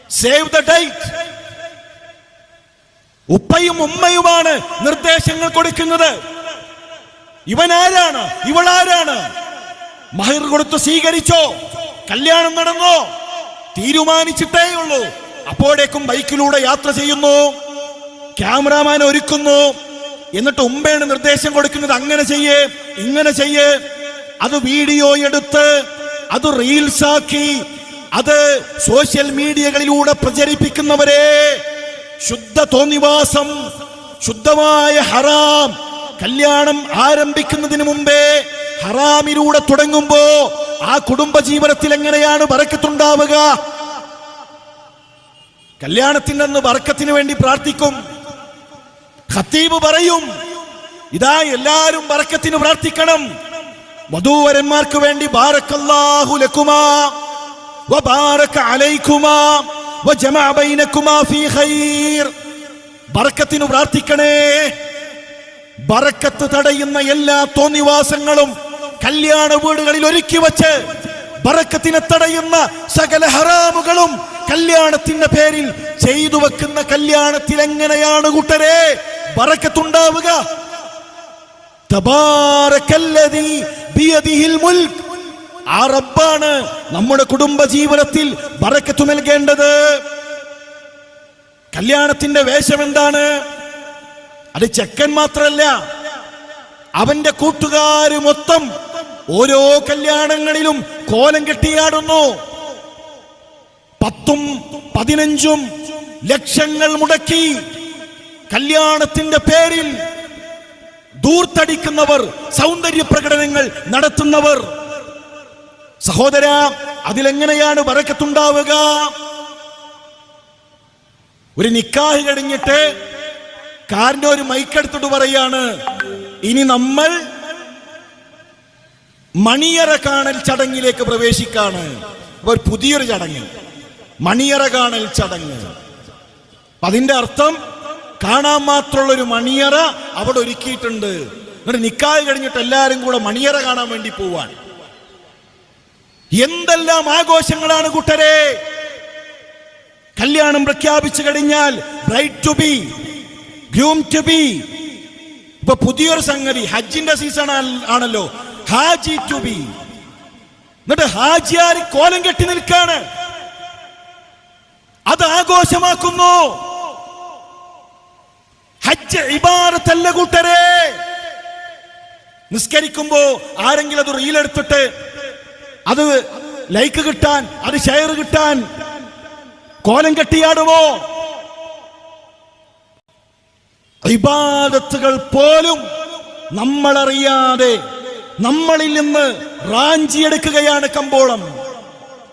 Save the date. ഉപ്പയും ഉമ്മയുമാണ് നിർദ്ദേശങ്ങൾ കൊടുക്കുന്നത്. ഇവനാരാണ്, ഇവളാരാണ്? മഹർ കൊടുത്ത് സ്വീകരിച്ചോ, കല്യാണം നടന്നോ, തീരുമാനിച്ചിട്ടേ ഉള്ളൂ. അപ്പോഴേക്കും ബൈക്കിലൂടെ യാത്ര ചെയ്യുന്നു, ക്യാമറാമാൻ ഒരുക്കുന്നു, എന്നിട്ട് ഉമ്മയാണ് നിർദ്ദേശം കൊടുക്കുന്നത്, അങ്ങനെ ചെയ്യേ, ഇങ്ങനെ ചെയ്യേ. അത് വീഡിയോ എടുത്ത് അത് റീൽസാക്കി അത് സോഷ്യൽ മീഡിയകളിലൂടെ പ്രചരിപ്പിക്കുന്നവരെ, ശുദ്ധ തോന്നിവാസം, ശുദ്ധമായ ഹറാം. കല്യാണം ആരംഭിക്കുന്നതിന് മുമ്പേ ഹറാമിലൂടെ തുടങ്ങുമ്പോ ആ കുടുംബ ജീവിതത്തിൽ എങ്ങനെയാണ് ബറക്കത്തുണ്ടാവുക? കല്യാണത്തിന്റെ അന്ന് ബറക്കത്തിന് വേണ്ടി പ്രാർത്ഥിക്കും. ഖത്തീബ് പറയും, ഇതാ എല്ലാരും ബറക്കത്തിന് പ്രാർത്ഥിക്കണം. വധൂവരന്മാർക്ക് വേണ്ടി ബാറക്കല്ലാഹു ലക്കുമാ വബാറക അലൈക്കുമാ വജമഅ ബൈനകുമാ ഫീ ഖൈർ. ബറക്കത്തിന് പ്രാർത്ഥിക്കണേ. ബറക്കത്ത് തടയുന്ന എല്ലാ തോന്നിവാസങ്ങളും കല്യാണ വീടുകളിൽ ഒരുക്കി വച്ച് ബറക്കത്തിനെ തടയുന്ന സകല ഹറാമുകളും കല്യാണത്തിന്റെ പേരിൽ ചെയ്തു വെക്കുന്ന കല്യാണത്തിൽ എങ്ങനെയാണ് കൂട്ടരെ ബറക്കത്തുണ്ടാവുക? തബാറകല്ലദീ ബിയദിഹിൽ മുൽക്ക്. ആ റബ്ബാണ് നമ്മുടെ കുടുംബ ജീവിതത്തിൽ ബറക്കത്ത് നൽകേണ്ടത്. കല്യാണത്തിന്റെ വേഷം എന്താണ്? അത് ചെക്കൻ മാത്രല്ല, അവന്റെ കൂട്ടുകാര് മൊത്തം ഓരോ കല്യാണങ്ങളിലും കോലം കെട്ടിയാടുന്നു. 10ഉം 15ഉം ലക്ഷങ്ങൾ മുടക്കി കല്യാണത്തിന്റെ പേരിൽ ദൂർത്തടിക്കുന്നവർ, സൗന്ദര്യ പ്രകടനങ്ങൾ നടത്തുന്നവർ. സഹോദര, അതിലെങ്ങനെയാണ് ബറക്കത്തുണ്ടാവുക? ഒരു നിക്കാഹ് കഴിഞ്ഞിട്ട് കാറിന്റെ ഒരു മൈക്കെടുത്തിട്ട് പറയാണ്, ഇനി നമ്മൾ മണിയറ കാണൽ ചടങ്ങിലേക്ക് പ്രവേശിക്കാണ്. ഒരു പുതിയൊരു ചടങ്ങ്, മണിയറ കാണൽ ചടങ്ങ്. അതിന്റെ അർത്ഥം കാണാൻ മാത്രമുള്ള ഒരു മണിയറ അവിടെ ഒരുക്കിയിട്ടുണ്ട്. എന്നിട്ട് നിക്കാഹ് കഴിഞ്ഞിട്ട് എല്ലാരും കൂടെ മണിയറ കാണാൻ വേണ്ടി പോവാൻ. എന്തെല്ലാം ആഘോഷങ്ങളാണ് കൂട്ടരെ! കല്യാണം പ്രഖ്യാപിച്ചു കഴിഞ്ഞാൽ bride to be, groom to be. ഇപ്പൊ പുതിയൊരു സംഗതി, ഹജ്ജിന്റെ സീസൺ ആണല്ലോ, ഹാജി ടു ബി. എന്നിട്ട് ഹാജിയാർ കോലം കെട്ടി നിൽക്കാണ്, അത് ആഘോഷമാക്കുന്നു. ഹജ്ജ് ഇബാദത്തല്ല കൂട്ടരെ. നിസ്കരിക്കുമ്പോ ആരെങ്കിലും അത് റീലെടുത്തിട്ട് അത് ലൈക്ക് കിട്ടാൻ, അത് ഷെയർ കിട്ടാൻ കോലം കെട്ടിയാടുമോ? ഇബാദത്തുകൾ പോലും നമ്മളറിയാതെ നമ്മളിൽ നിന്ന് റാഞ്ചിയെടുക്കുകയാണ് കമ്പോളം.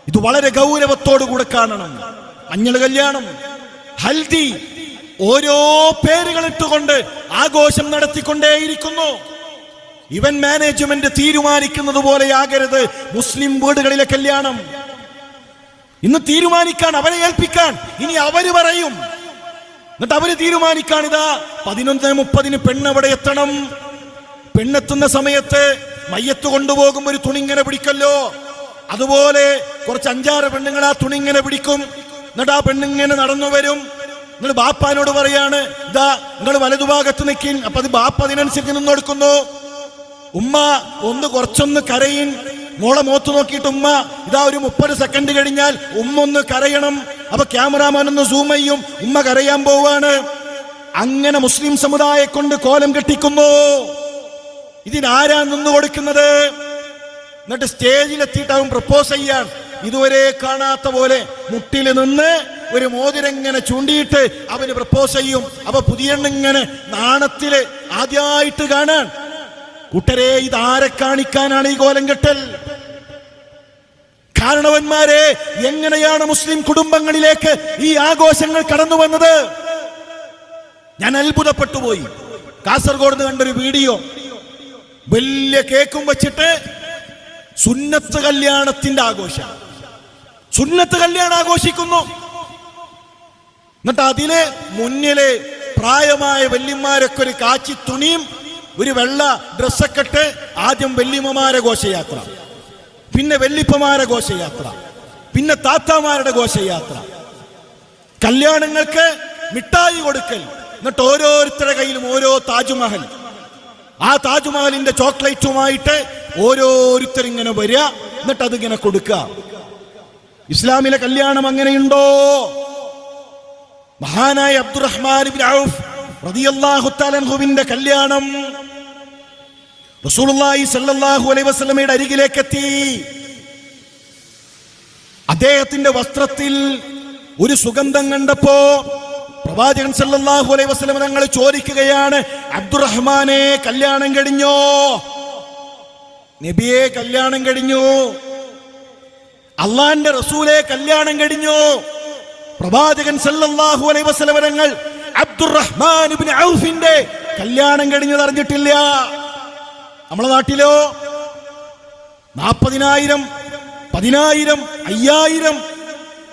ഇത് വളരെ ഗൗരവത്തോടുകൂടെ കാണണം. മഞ്ഞൾ കല്യാണം, ഹൽദി, ഓരോ പേരുകൾ ഇട്ടുകൊണ്ട് ആഘോഷം നടത്തിക്കൊണ്ടേയിരിക്കുന്നു. ഇവന്റ് മാനേജ്മെന്റ് തീരുമാനിക്കുന്നത് പോലെയാകരുത് മുസ്ലിം വീടുകളിലെ കല്യാണം. ഇന്ന് തീരുമാനിക്കാൻ, അവരെ ഏൽപ്പിക്കാൻ ഇനി അവര് പറയും. എന്നിട്ട് അവര് തീരുമാനിക്കാൻ, ഇതാ 11:30 പെണ്ണ് അവിടെ എത്തണം. പെണ്ണെത്തുന്ന സമയത്ത് മയ്യത്ത് കൊണ്ടുപോകും, ഒരു തുണിങ്ങനെ പിടിക്കല്ലോ, അതുപോലെ കുറച്ച് 5-6 പെണ്ണുങ്ങൾ ആ തുണിങ്ങനെ പിടിക്കും. എന്നിട്ട് ആ പെണ്ണിങ്ങനെ നടന്നു വരും. എന്നിട്ട് ബാപ്പാനോട് പറയാണ്, ഇതാ നിങ്ങൾ വലതുഭാഗത്ത് നിൽക്കിൻ. അപ്പൊ അത് ബാപ്പ അതിനനുസരിച്ച് നിന്നെടുക്കുന്നു. ഉമ്മ കുറച്ചൊന്ന് കരയിൻ. മോളെ മുഖത്ത് നോക്കിയിട്ട് ഉമ്മ ഇതാ ഒരു 30 സെക്കൻഡ് കഴിഞ്ഞാൽ ഉമ്മ ഒന്ന് കരയണം. അപ്പൊ ക്യാമറാമാൻ ഒന്ന് സൂം ചെയ്യും, ഉമ്മ കരയാൻ പോവാണ്. അങ്ങനെ മുസ്ലിം സമുദായം കൊണ്ട് കോലം കെട്ടിക്കുന്നു. ഇതിനാരാ നിന്ന് കൊടുക്കുന്നത്? എന്നിട്ട് സ്റ്റേജിലെത്തിയിട്ട് അവൻ പ്രപ്പോസ് ചെയ്യാൻ, ഇതുവരെ കാണാത്ത പോലെ മുട്ടിൽ നിന്ന് ഒരു മോതിരങ്ങനെ ചൂണ്ടിയിട്ട് അവന് പ്രപ്പോസ് ചെയ്യും. അപ്പൊ പുതിയണ്ണിങ്ങനെ നാണത്തില് ആദ്യമായിട്ട് കാണാൻ. കൂട്ടരെ, ഇതാരെ കാണിക്കാനാണ് ഈ കോലം കെട്ടൽ? കാരണവന്മാരെ, എങ്ങനെയാണ് മുസ്ലിം കുടുംബങ്ങളിലേക്ക് ഈ ആഘോഷങ്ങൾ കടന്നു വന്നത്? ഞാൻ അത്ഭുതപ്പെട്ടു പോയി. കാസർഗോഡ് നിന്ന് കണ്ടൊരു വീഡിയോ, വലിയ കേക്കും വെച്ചിട്ട് സുന്നത്ത് കല്യാണത്തിന്റെ ആഘോഷം, സുന്നത്ത് കല്യാണം ആഘോഷിക്കുന്നു. എന്നിട്ട് അതില് മുന്നില് പ്രായമായ വല്യന്മാരൊക്കെ ഒരു കാച്ചി തുണിയും ഒരു വെള്ള ഡ്രസ്സൊക്കെ ഇട്ട് ആദ്യം വല്യമ്മമാരെ ഘോഷയാത്ര, പിന്നെ വെല്ലിപ്പമാരെ ഘോഷയാത്ര, പിന്നെ താത്താമാരുടെ ഘോഷയാത്ര. കല്യാണങ്ങൾക്ക് മിഠായി കൊടുക്കൽ, എന്നിട്ട് ഓരോരുത്തരുടെ കയ്യിലും ഓരോ താജ്മഹൽ. ആ താജ്മഹലിന്റെ ചോക്ലേറ്റുമായിട്ട് ഓരോരുത്തരിങ്ങനെ വരിക, എന്നിട്ട് അതിങ്ങനെ കൊടുക്കുക. ഇസ്ലാമിലെ കല്യാണം അങ്ങനെയുണ്ടോ? മഹാനായ അബ്ദുറഹ്മാൻ ഇബ്നു ഔഫ് റളിയല്ലാഹു തആല അൻഹുവിന്റെ കല്യാണം റസൂലുള്ളാഹി സ്വല്ലല്ലാഹു അലൈഹി വസല്ലമയുടെ അരികിലേക്ക് എത്തി. അദ്ദേഹത്തിന്റെ വസ്ത്രത്തിൽ ഒരു സുഗന്ധം കണ്ടപ്പോ പ്രവാചകൻ സല്ലല്ലാഹു അലൈഹി വസല്ലം തങ്ങൾ ചോദിക്കുകയാണ്, അബ്ദുറഹ്മാനെ കല്യാണം കഴിഞ്ഞോ? നബിയെ കല്യാണം കഴിഞ്ഞു. അള്ളാന്റെ റസൂലെ കല്യാണം കഴിഞ്ഞു. പ്രവാചകൻ സല്ലല്ലാഹു അലൈഹി വസല്ലം തങ്ങൾ അബ്ദുറഹ്മാൻ ഇബ്നു ഔഫിന്റെ കല്യാണം കഴിഞ്ഞത് അറിഞ്ഞിട്ടില്ല. നമ്മളെ നാട്ടിലോ 40,000, 10,000, 5,000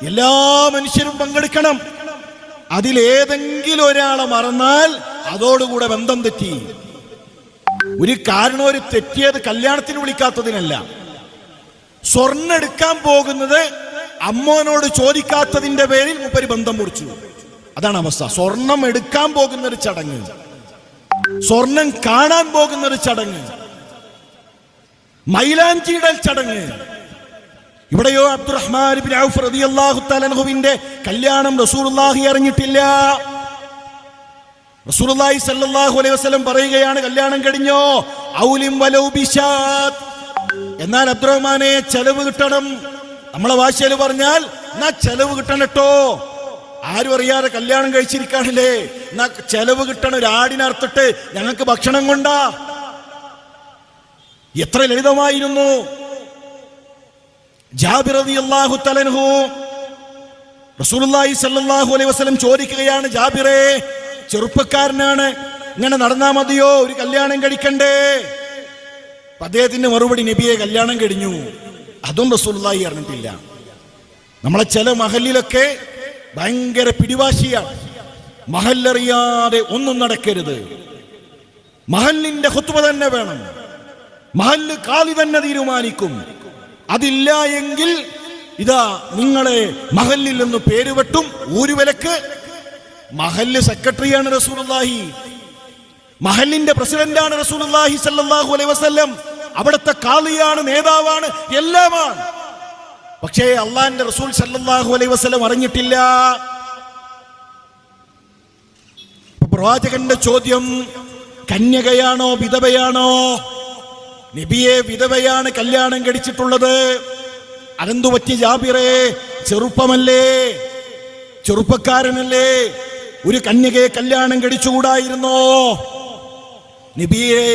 എല്ലാ മനുഷ്യരും പങ്കെടുക്കണം. അതിലേതെങ്കിലും ഒരാളെ മറന്നാൽ അതോടുകൂടെ ബന്ധം തെറ്റി. ഒരു കാരണം ഒരു തെറ്റിയത് കല്യാണത്തിന് വിളിക്കാത്തതിനല്ല, സ്വർണ്ണം എടുക്കാൻ പോകുന്നത് അമ്മോനോട് ചോദിക്കാത്തതിന്റെ പേരിൽ മുപ്പര് ബന്ധം മുറിച്ചു. അതാണ് അവസ്ഥ. സ്വർണം എടുക്കാൻ പോകുന്ന ഒരു ചടങ്ങ്, സ്വർണം കാണാൻ പോകുന്ന ഒരു ചടങ്ങ്, മൈലാഞ്ചിയിടൽ ചടങ്ങ്. ഇവിടെയോ അബ്ദുറഹ്മാൻ ഇബ്നു ഔഫ് റളിയല്ലാഹു തആല അൻഹുവിന്റെ കല്യാണം റസൂലുള്ളാഹി അറിഞ്ഞിട്ടില്ല. റസൂലുള്ളാഹി സ്വല്ലല്ലാഹു അലൈഹി വസല്ലം പറയുകയാണ്, കല്യാണം കഴിഞ്ഞോ? ഔലിം വലൗ ബിശാത്ത്. എന്നാൽ അബ്ദുറഹ്മാനെ ചെലവ് കിട്ടണം. നമ്മളെ ഭാഷയിൽ പറഞ്ഞാൽ എന്നാ ചെലവ് കിട്ടണം കേട്ടോ. ആരും അറിയാതെ കല്യാണം കഴിച്ചിരിക്കാണില്ലേ, എന്നാ ചെലവ് കിട്ടണം. ഒരു ആടിനറുത്തിട്ട് ഞങ്ങൾക്ക് ഭക്ഷണം കൊണ്ടാ. എത്ര ലളിതമായിരുന്നു. ജാബിർ റളിയല്ലാഹു തആല അൻഹു റസൂലുള്ളാഹി സ്വല്ലല്ലാഹു അലൈഹി വസല്ലം ചോദിക്കുകയാണ്, ജാബിറേ ചെറുപ്പക്കാരനാണ്, ഇങ്ങനെ നടന്നാ മതിയോ? ഒരു കല്യാണം കഴിക്കണ്ടേ? അദ്ദേഹത്തിന്റെ മറുപടി, നബിയെ കല്യാണം കഴിഞ്ഞു. അതും റസൂലുള്ളാഹി അറിഞ്ഞിട്ടില്ല. നമ്മളെ ചില മഹലിലൊക്കെ ഭയങ്കര പിടിവാശിയാണ്. മഹല്ലറിയാതെ ഒന്നും നടക്കരുത്. മഹലിന്റെ ഖുത്ബ തന്നെ വേണം. മഹല്ല് കാലി തന്നെ തീരുമാനിക്കും. അതില്ല എങ്കിൽ ഇതാ നിങ്ങളെ മഹല്ലിൽ നിന്ന് പേരുവെട്ടും, ഊരുവിലക്ക്. മഹല്ല് സെക്രട്ടറിയാണ് റസൂലുള്ളാഹി, മഹല്ലിന്റെ പ്രസിഡന്റാണ് റസൂലുള്ളാഹി സ്വല്ലല്ലാഹു അലൈഹി വസല്ലം. അവിടുത്തെ കാളിയാണ്, നേതാവാണ്, എല്ലാമാണ്. പക്ഷേ അള്ളാന്റെ റസൂൽ സല്ലല്ലാഹു അലൈഹി വസല്ലം അറിഞ്ഞിട്ടില്ല. പ്രവാചകന്റെ ചോദ്യം, കന്യകയാണോ വിധവയാണോ? നബിയെ വിധവയാണ് കല്യാണം കഴിച്ചിട്ടുള്ളത്. അതെന്തു പറ്റി ജാബിറേ? ചെറുപ്പമല്ലേ, ചെറുപ്പക്കാരനല്ലേ, ഒരു കന്യകയെ കല്യാണം കഴിച്ചുകൂടായിരുന്നോ? നബിയെ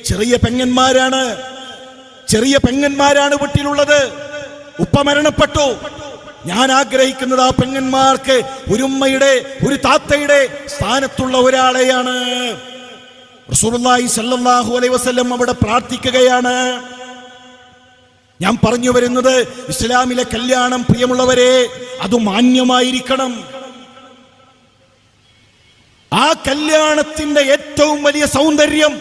ചെറിയ പെങ്ങന്മാരാണ് വീട്ടിലുള്ളത്. ഉപ്പ മരണപ്പെട്ടു. ഞാൻ ആഗ്രഹിക്കുന്നത് ആ പെങ്ങന്മാർക്ക് ഒരു ഉമ്മയുടെ, ഒരു താത്തയുടെ സ്ഥാനത്തുള്ള ഒരാളെയാണ്. റസൂലുള്ളാഹി സ്വല്ലല്ലാഹു അലൈഹി വസല്ലം അവിടെ പ്രാർത്ഥിക്കുകയാണ്. ഞാൻ പറഞ്ഞു വരുന്നത്, ഇസ്ലാമിലെ കല്യാണം പ്രിയമുള്ളവരെ, അത് മാന്യമായിരിക്കണം. ആ കല്യാണത്തിന്റെ ഏറ്റവും വലിയ സൗന്ദര്യം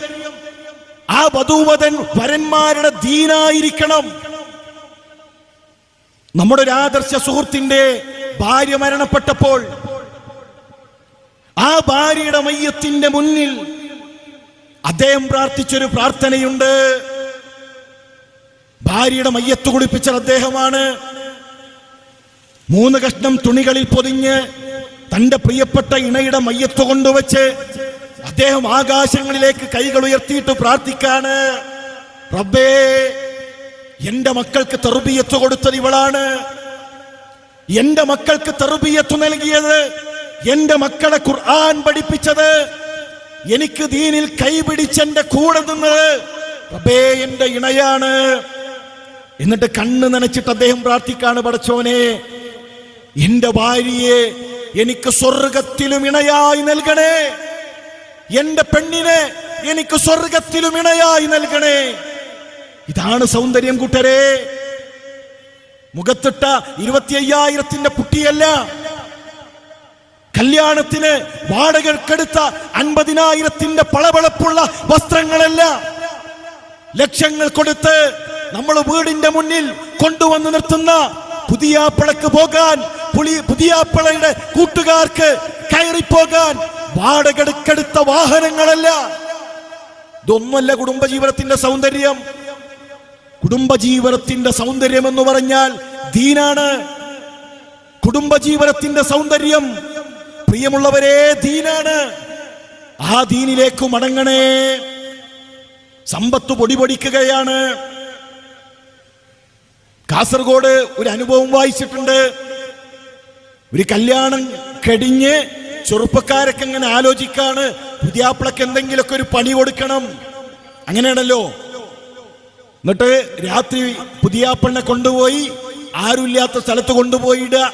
ആ വധൂവരൻ വരന്മാരുടെ ദീനായിരിക്കണം. നമ്മുടെ ഒരു ആദർശ സുഹൃത്തിന്റെ ഭാര്യ മരണപ്പെട്ടപ്പോൾ ആ ഭാര്യയുടെ മയ്യത്തിന്റെ മുന്നിൽ അദ്ദേഹം പ്രാർത്ഥിച്ചൊരു പ്രാർത്ഥനയുണ്ട്. ഭാര്യയുടെ മയ്യത്ത് കുളിപ്പിച്ചത് അദ്ദേഹമാണ്. 3 കഷ്ണം തുണികളിൽ പൊതിഞ്ഞ് തന്റെ പ്രിയപ്പെട്ട ഇണയുടെ മയ്യത്ത് കൊണ്ടുവച്ച് അദ്ദേഹം ആകാശങ്ങളിലേക്ക് കൈകൾ ഉയർത്തിയിട്ട് പ്രാർത്ഥിക്കാണ്, റബ്ബേ എന്റെ മക്കൾക്ക് തർബിയത്ത് കൊടുത്തത് ഇവളാണ്, എന്റെ മക്കൾക്ക് തർബിയത്ത് നൽകിയത്, എന്റെ മക്കളെ ഖുർആൻ പഠിപ്പിച്ചത്, എനിക്ക് ദീനിൽ കൈപിടിച്ചെന്റെ കൂടെ നിന്നത് റബ്ബേ എന്റെ ഇണയാണ്. എന്നിട്ട് കണ്ണ് നനച്ചിട്ട് അദ്ദേഹം പ്രാർത്ഥിക്കാണ്, പടച്ചോനെ എന്റെ ഭാര്യയെ എനിക്ക് സ്വർഗത്തിലും ഇണയായി നൽകണേ, എന്റെ പെണ്ണിനെ എനിക്ക് സ്വർഗത്തിലും ഇണയായി നൽകണേ. ഇതാണ് സൗന്ദര്യം കൂട്ടരെ. മുഖത്തിട്ട 25,000 പുട്ടിയല്ല, കല്യാണത്തിന് വാടകയ്ക്കെടുത്ത 50,000 പളപളപ്പുള്ള വസ്ത്രങ്ങളല്ല, ലക്ഷങ്ങൾ കൊടുത്ത് നമ്മൾ വീടിന്റെ മുന്നിൽ കൊണ്ടുവന്ന് നിർത്തുന്ന പുതിയാപ്പളക്ക് പോകാൻ, പുതിയാപ്പളയുടെ കൂട്ടുകാർക്ക് കയറിപ്പോകാൻ വാടകെടുക്കെടുത്ത വാഹനങ്ങളല്ല. ഇതൊന്നുമല്ല കുടുംബജീവിതത്തിന്റെ സൗന്ദര്യം. കുടുംബജീവിതത്തിന്റെ സൗന്ദര്യം എന്ന് പറഞ്ഞാൽ ദീനാണ്. കുടുംബജീവിതത്തിന്റെ സൗന്ദര്യം, പ്രിയമുള്ളവരെ, ദീനാണ്. ആ ദീനിലേക്ക് മടങ്ങണേ. സമ്പത്ത് പൊടിപൊടിക്കുകയാണ്. കാസർഗോഡ് ഒരു അനുഭവം വായിച്ചിട്ടുണ്ട്. ഒരു കല്യാണം കഴിഞ്ഞ് ചെറുപ്പക്കാരൊക്കെ ഇങ്ങനെ ആലോചിക്കാണ്, പുതിയാപ്പിളക്ക് എന്തെങ്കിലുമൊക്കെ ഒരു പണി കൊടുക്കണം. അങ്ങനെയാണല്ലോ. എന്നിട്ട് രാത്രി പുതിയാപ്പിളിനെ കൊണ്ടുപോയി ആരുമില്ലാത്ത സ്ഥലത്ത് കൊണ്ടുപോയിടുക.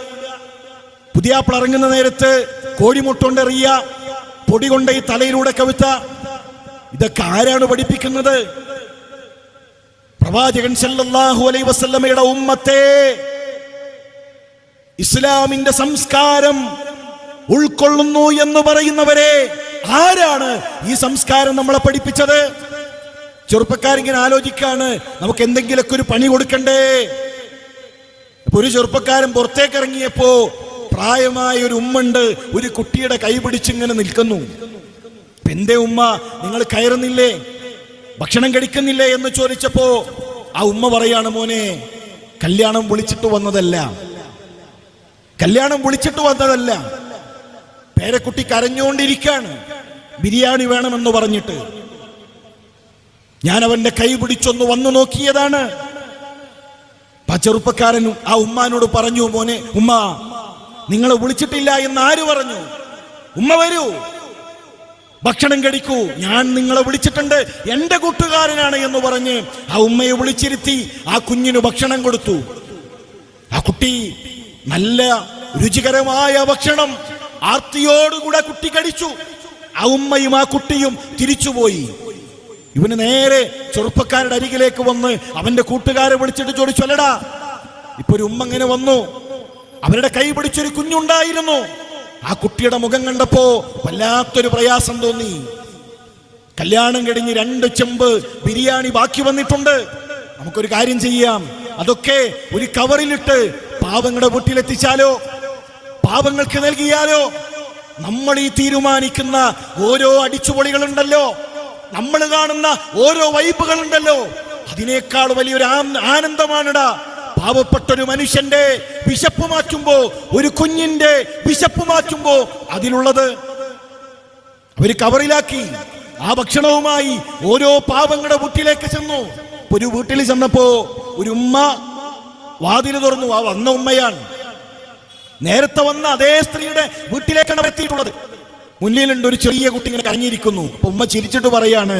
പുതിയാപ്പിള ഇറങ്ങുന്ന നേരത്ത് കോഴിമുട്ടുകൊണ്ടെറിയ, പൊടി കൊണ്ട് ഈ തലയിലൂടെ കവിത്ത. ഇതൊക്കെ ആരാണ് പഠിപ്പിക്കുന്നത്? പ്രവാചകൻ സല്ലല്ലാഹു അലൈഹി വസല്ലമയുടെ ഉമ്മത്തെ, ഇസ്ലാമിന്റെ സംസ്കാരം ഉൾക്കൊള്ളുന്നു എന്ന് പറയുന്നവരെ, ആരാണ് ഈ സംസ്കാരം നമ്മളെ പഠിപ്പിച്ചത്? ചെറുപ്പക്കാരിങ്ങനെ ആലോചിക്കാണ്, നമുക്ക് എന്തെങ്കിലുമൊക്കെ ഒരു പണി കൊടുക്കണ്ടേ. അപ്പൊ ഒരു ചെറുപ്പക്കാരൻ പുറത്തേക്ക് ഇറങ്ങിയപ്പോ പ്രായമായ ഒരു ഉമ്മണ്ട് ഒരു കുട്ടിയുടെ കൈ പിടിച്ചിങ്ങനെ നിൽക്കുന്നു. എന്തേ ഉമ്മ, നിങ്ങൾ കയറുന്നില്ലേ, ഭക്ഷണം കഴിക്കുന്നില്ലേ എന്ന് ചോദിച്ചപ്പോ ആ ഉമ്മ പറയാണ്, മോനെ, കല്യാണം വിളിച്ചിട്ട് വന്നതല്ല, കല്യാണം വിളിച്ചിട്ട് വന്നതല്ല. പേരക്കുട്ടി കരഞ്ഞുകൊണ്ടിരിക്കാണ്, ബിരിയാണി വേണമെന്ന് പറഞ്ഞിട്ട്. ഞാൻ അവന്റെ കൈ പിടിച്ചൊന്ന് വന്നു നോക്കിയതാണ്. ആ ചെറുപ്പക്കാരൻ ആ ഉമ്മാനോട് പറഞ്ഞു, മോനെ, ഉമ്മ, നിങ്ങളെ വിളിച്ചിട്ടില്ല എന്ന് ആര് പറഞ്ഞു? ഉമ്മ വരൂ, ഭക്ഷണം കഴിക്കൂ, ഞാൻ നിങ്ങളെ വിളിച്ചിട്ടുണ്ട്, എന്റെ കൂട്ടുകാരനാണ് എന്ന് പറഞ്ഞ് ആ ഉമ്മയെ വിളിച്ചിരുത്തി ആ കുഞ്ഞിന് ഭക്ഷണം കൊടുത്തു. ആ കുട്ടി നല്ല രുചികരമായ ഭക്ഷണം ആർത്തിയോടുകൂടെ കുട്ടി കഴിച്ചു. ആ ഉമ്മയും ആ കുട്ടിയും തിരിച്ചുപോയി. ഇവന് നേരെ ചെറുപ്പക്കാരുടെ അരികിലേക്ക് വന്ന് അവന്റെ കൂട്ടുകാരെ വിളിച്ചിട്ട് ചോദിച്ചു, അല്ലടാ, ഇപ്പൊ ഒരു ഉമ്മ ഇങ്ങനെ വന്നു, അവരുടെ കൈ പിടിച്ചൊരു കുഞ്ഞുണ്ടായിരുന്നു. ആ കുട്ടിയുടെ മുഖം കണ്ടപ്പോ വല്ലാത്തൊരു പ്രയാസം തോന്നി. കല്യാണം കഴിഞ്ഞ് 2 ചെമ്പ് ബിരിയാണി ബാക്കി വന്നിട്ടുണ്ട്. നമുക്കൊരു കാര്യം ചെയ്യാം, അതൊക്കെ ഒരു കവറിലിട്ട് പാവങ്ങളുടെ വീട്ടിലെത്തിച്ചാലോ, പാവങ്ങൾക്ക് നൽകിയാലോ? നമ്മൾ ഈ തീരുമാനിക്കുന്ന ഓരോ അടിച്ചുപൊളികളുണ്ടല്ലോ, നമ്മൾ കാണുന്ന ഓരോ വൈബുകളുണ്ടല്ലോ, അതിനേക്കാൾ വലിയൊരു ആനന്ദമാണിടാ പാവപ്പെട്ടൊരു മനുഷ്യന്റെ വിശപ്പ് മാറ്റുമ്പോ, ഒരു കുഞ്ഞിന്റെ വിശപ്പ് മാറ്റുമ്പോ അതിലുള്ളത്. അവര് കവറിലാക്കി ആ ഭക്ഷണവുമായി ഓരോ പാവങ്ങളുടെ വീട്ടിലേക്ക് ചെന്നു. ഒരു വീട്ടിൽ ചെന്നപ്പോ ഒരു ഉമ്മ വാതിൽ തുറന്നു. ആ വന്ന ഉമ്മയാണ്. നേരത്തെ വന്ന അതേ സ്ത്രീയുടെ വീട്ടിലേക്കാണ് എത്തിയിട്ടുള്ളത്. മുന്നിലുണ്ട് ഒരു ചെറിയ കുട്ടി ഇങ്ങനെ കരഞ്ഞിരിക്കുന്നു. അപ്പൊ ഉമ്മ ചിരിച്ചിട്ട് പറയാണ്,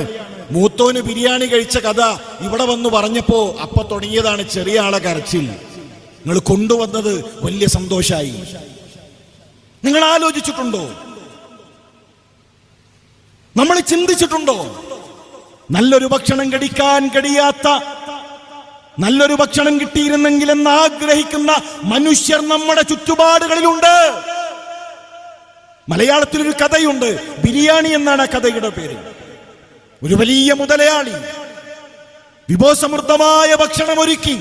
മൂത്തോന് ബിരിയാണി കഴിച്ച കഥ ഇവിടെ വന്നു പറഞ്ഞപ്പോ അപ്പൊ തുടങ്ങിയതാണ് ചെറിയ ആളെ കരച്ചിൽ. നിങ്ങൾ കൊണ്ടുവന്നത് വലിയ സന്തോഷായി. നിങ്ങൾ ആലോചിച്ചിട്ടുണ്ടോ? നമ്മൾ ചിന്തിച്ചിട്ടുണ്ടോ? നല്ലൊരു ഭക്ഷണം കഴിക്കാൻ കഴിയാത്ത, നല്ലൊരു ഭക്ഷണം കിട്ടിയിരുന്നെങ്കിൽ എന്ന് ആഗ്രഹിക്കുന്ന മനുഷ്യർ നമ്മുടെ ചുറ്റുപാടുകളിലുണ്ട്. മലയാളത്തിലൊരു കഥയുണ്ട്, ബിരിയാണി എന്നാണ് ആ കഥയുടെ പേര്. ഒരു വലിയ മുതലയാളി വിഭവസമൃദ്ധമായ ഭക്ഷണം ഒരുക്കി.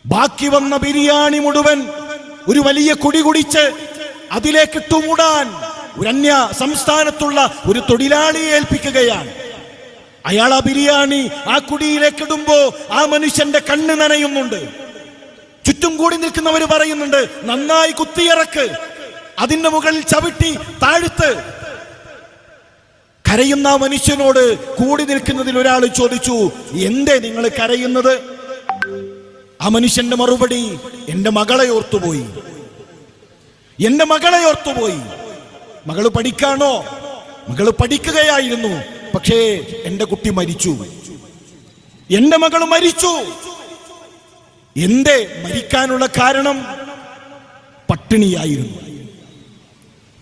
ബാക്കി വന്ന ബിരിയാണി മുഴുവൻ ഒരു വലിയ കുടി കുടിച്ച് അതിലേക്ക് ഇട്ടുമൂടാൻ ഒരു അന്യ സംസ്ഥാനത്തുള്ള ഒരു തൊഴിലാളിയെ ഏൽപ്പിക്കുകയാണ്. അയാൾ ആ ബിരിയാണി ആ കുടിയിലേക്ക് ഇടുമ്പോ ആ മനുഷ്യന്റെ കണ്ണ് നനയുന്നുണ്ട്. ചുറ്റും കൂടി നിൽക്കുന്നവർ പറയുന്നുണ്ട്, നന്നായി കുത്തിയിറക്ക്, അതിന്റെ മുകളിൽ ചവിട്ടി താഴ്ത്ത്. കരയുന്ന മനുഷ്യനോട് കൂടി നിൽക്കുന്നതിൽ ഒരാൾ ചോദിച്ചു, എന്തേ നിങ്ങൾ കരയുന്നത്? ആ മനുഷ്യന്റെ മറുപടി, എന്റെ മകളെ ഓർത്തുപോയി, എന്റെ മകളെ ഓർത്തുപോയി. മകള് പഠിക്കാണോ? മകള് പഠിക്കുകയായിരുന്നു, പക്ഷേ എന്റെ കുട്ടി മരിച്ചു, എന്റെ മകൾ മരിച്ചു. എന്തേ മരിക്കാനുള്ള കാരണം? പട്ടിണിയായിരുന്നു,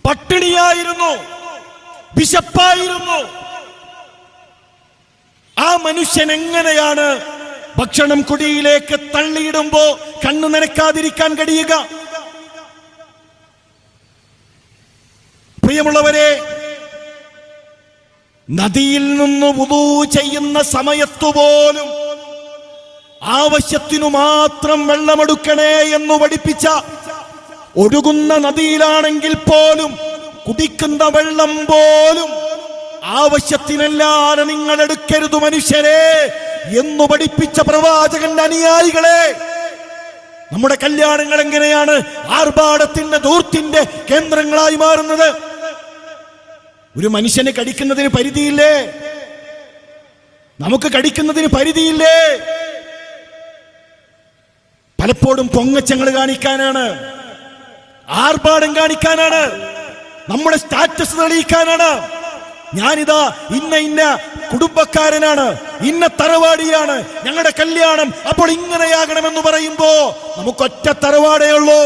പട്ടിണിയായിരുന്നു, വിശപ്പായിരുന്നു. ആ മനുഷ്യൻ എങ്ങനെയാണ് ഭക്ഷണം കുടിയിലേക്ക് തള്ളിയിടുമ്പോ കണ്ണു നനക്കാതിരിക്കാൻ കഴിയുക? പ്രിയമുള്ളവരെ, നദിയിൽ നിന്ന് വുദൂ ചെയ്യുന്ന സമയത്തു പോലും ആവശ്യത്തിനു മാത്രം വെള്ളമെടുക്കണേ എന്ന് പഠിപ്പിച്ച, ഒഴുകുന്ന നദിയിലാണെങ്കിൽ പോലും കുടിക്കുന്ന വെള്ളം പോലും ആവശ്യത്തിനല്ലാതെ നിങ്ങൾ എടുക്കരുത് മനുഷ്യരെ എന്ന് പഠിപ്പിച്ച പ്രവാചകന്റെ അനുയായികളെ, നമ്മുടെ കല്യാണങ്ങൾ എങ്ങനെയാണ് ആർഭാടത്തിന്റെ ധൂർത്തിന്റെ കേന്ദ്രങ്ങളായി മാറുന്നത്? ഒരു മനുഷ്യന് കടിക്കുന്നതിന് പരിധിയില്ലേ? നമുക്ക് കടിക്കുന്നതിന് പരിധിയില്ലേ? പലപ്പോഴും പൊങ്ങച്ചങ്ങൾ കാണിക്കാനാണ്, ആർഭാടം കാണിക്കാനാണ്, നമ്മുടെ സ്റ്റാറ്റസ് തെളിയിക്കാനാണ്. ഞാനിതാ ഇന്ന കുടുംബക്കാരനാണ്, ഇന്ന തറവാടിയാണ്, ഞങ്ങളുടെ കല്യാണം അപ്പോൾ ഇങ്ങനെയാകണമെന്ന് പറയുമ്പോ നമുക്കൊറ്റ തറവാടേ ഉള്ളൂ.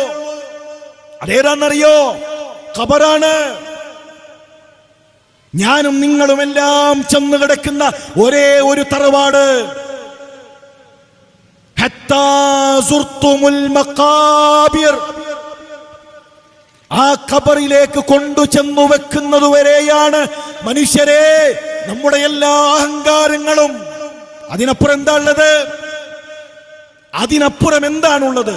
അതേതാണെന്നറിയോ? ഖബറാണ്. ഞാനും നിങ്ങളുമെല്ലാം ചെന്ന് കിടക്കുന്ന ഒരേ ഒരു തറവാട്. ഹത്താ സുർത്തുമുൽ മഖാബിർ, ആ ഖബറിലേക്ക് കൊണ്ടു ചെന്നു വെക്കുന്നതുവരെയാണ് മനുഷ്യരെ നമ്മുടെ എല്ലാ അഹങ്കാരങ്ങളും. അതിനപ്പുറം എന്താ ഉള്ളത്? അതിനപ്പുറം എന്താണുള്ളത്?